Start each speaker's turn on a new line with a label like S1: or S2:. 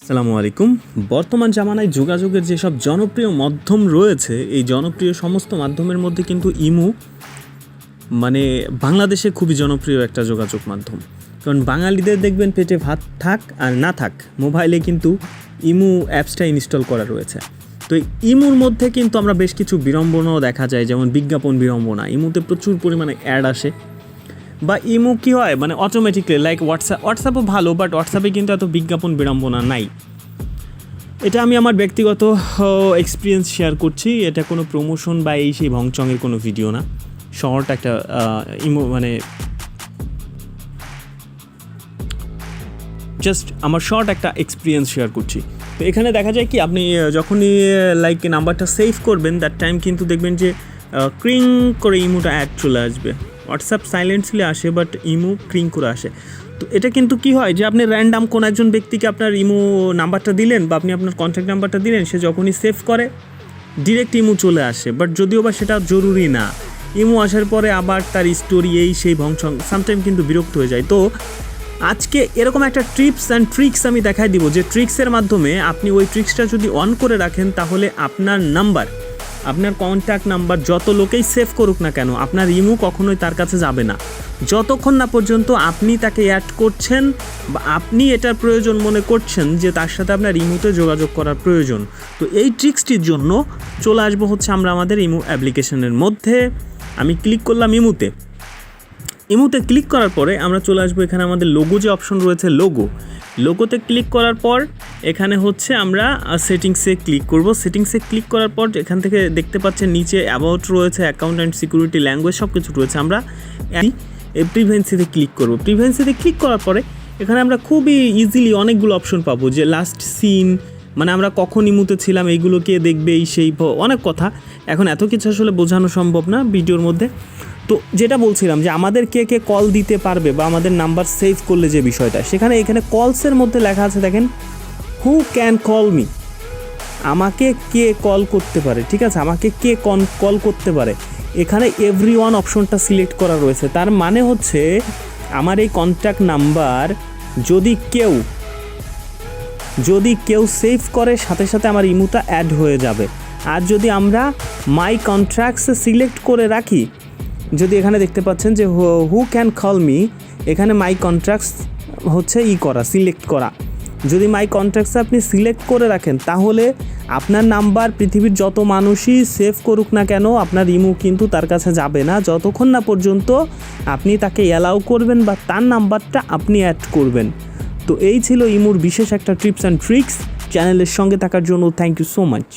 S1: আসসালামু আলাইকুম। বর্তমান জামানায় যোগাযোগের যেসব জনপ্রিয় মাধ্যম রয়েছে, এই জনপ্রিয় সমস্ত মাধ্যমের মধ্যে কিন্তু ইমো বাংলাদেশে খুবই জনপ্রিয় একটা যোগাযোগ মাধ্যম। কারণ বাঙালিদের দেখবেন পেটে ভাত থাক আর না থাক, মোবাইলে কিন্তু ইমো অ্যাপসটা ইনস্টল করা রয়েছে। তো এই ইমোর মধ্যে কিন্তু আমরা বেশ কিছু বিড়ম্বনাও দেখা যায়, যেমন বিজ্ঞাপন বিড়ম্বনা। ইমোতে প্রচুর পরিমাণে অ্যাড আসে, বা ইমো কী হয় অটোমেটিকলি লাইক হোয়াটসঅ্যাপও ভালো, বাট হোয়াটসঅ্যাপে কিন্তু এত বিজ্ঞাপন বিড়ম্বনা নাই। এটা আমি আমার ব্যক্তিগত এক্সপিরিয়েন্স শেয়ার করছি। এটা কোনো প্রমোশন বা এই সেই ভংচঙের কোনো ভিডিও না, শর্ট একটা ইমো জাস্ট আমার শর্ট একটা এক্সপিরিয়েন্স শেয়ার করছি। তো এখানে দেখা যায় কি, আপনি যখনই লাইক নাম্বারটা সেভ করবেন, দ্যাট টাইম কিন্তু দেখবেন যে ক্রিং করে ইমোটা অ্যাড চলে আসবে। হোয়াটসঅ্যাপ সাইলেন্টলি আসে, বাট ইমো ক্রিং করে আসে। তো এটা কিন্তু কি হয় যে আপনি র্যান্ডাম কোনো একজন ব্যক্তিকে আপনার ইমো নাম্বারটা দিলেন, বা আপনি আপনার কন্ট্যাক্ট নাম্বারটা দিলেন, সে যখনই সেভ করে ডিরেক্ট ইমো চলে আসে। বাট যদিও বা সেটা জরুরি না, ইমো আসার পরে আবার তার স্টোরি এই সেই ভংচং সামটাইম কিন্তু বিরক্ত হয়ে যায়। তো আজকে এরকম একটা টিপস অ্যান্ড ট্রিক্স আমি দেখাই দিব, যে ট্রিক্সের মাধ্যমে আপনি ওই ট্রিক্সটা যদি অন করে রাখেন, তাহলে আপনার নাম্বার, আপনার কন্ট্যাক্ট নাম্বার যত লোকেই সেভ করুক না কেন, আপনার ইমো কখনোই তার কাছে যাবে না, যতক্ষণ না পর্যন্ত আপনি তাকে অ্যাড করছেন বা আপনি এটার প্রয়োজন মনে করছেন যে তার সাথে আপনার ইমোতে যোগাযোগ করার প্রয়োজন। তো এই ট্রিক্সটির জন্য চলে আসবো আমরা আমাদের ইমো অ্যাপ্লিকেশনের মধ্যে। আমি ক্লিক করলাম ইমোতে ক্লিক করার পরে আমরা চলে আসবো এখানে আমাদের লোগো যে অপশন রয়েছে, লোগোতে ক্লিক করার পর এখানে আমরা সেটিংসে ক্লিক করব। সেটিংসে ক্লিক করার পর এখান থেকে দেখতে পাচ্ছেন নিচে অ্যাবাউট রয়েছে, অ্যাকাউন্ট অ্যান্ড সিকিউরিটি, ল্যাঙ্গুয়েজ সব কিছু রয়েছে। আমরা প্রিভেন্সিতে ক্লিক করব। প্রিভেন্সিতে ক্লিক করার পরে এখানে আমরা খুবই ইজিলি অনেকগুলো অপশন পাবো, যে লাস্ট সিন, আমরা কখন ইমোতে ছিলাম এইগুলোকে দেখবে, এই সেই অনেক কথা। এখন এত কিছু আসলে বোঝানো সম্ভব না ভিডিওর মধ্যে। তো যেটা বলছিলাম, যে আমাদের কে কল দিতে পারবে বা আমাদের নাম্বার সেভ করলে যে বিষয়টা, এখানে কলসের মধ্যে লেখা আছে, দেখেন, হু ক্যান কল মি, আমাকে কে কল করতে পারে। ঠিক আছে, আমাকে কে কল করতে পারে। এখানে এভরিওয়ান অপশনটা সিলেক্ট করা রয়েছে। তার মানে হচ্ছে আমার এই কন্ট্যাক্ট নাম্বার যদি কেউ সেভ করে, সাথে সাথে আমার ইমোটা অ্যাড হয়ে যাবে। আর যদি আমরা মাই কন্ট্যাক্টসে সিলেক্ট করে রাখি, যদি এখানে দেখতে পাচ্ছেন যে হু ক্যান কল মি, এখানে মাই কন্ট্যাক্টস সিলেক্ট করা। যদি মাই কন্ট্যাক্টসে আপনি সিলেক্ট করে রাখেন, তাহলে আপনার নাম্বার পৃথিবীর যত মানুষই সেভ করুক না কেন, আপনার ইমো কিন্তু তার কাছে যাবে না, যতক্ষণ না পর্যন্ত আপনি তাকে অ্যালাউ করবেন বা তার নাম্বারটা আপনি অ্যাড করবেন। তো এই ছিল ইমোর বিশেষ একটা টিপস অ্যান্ড ট্রিক্স। চ্যানেলের সঙ্গে থাকার জন্য থ্যাংক ইউ সো মাচ।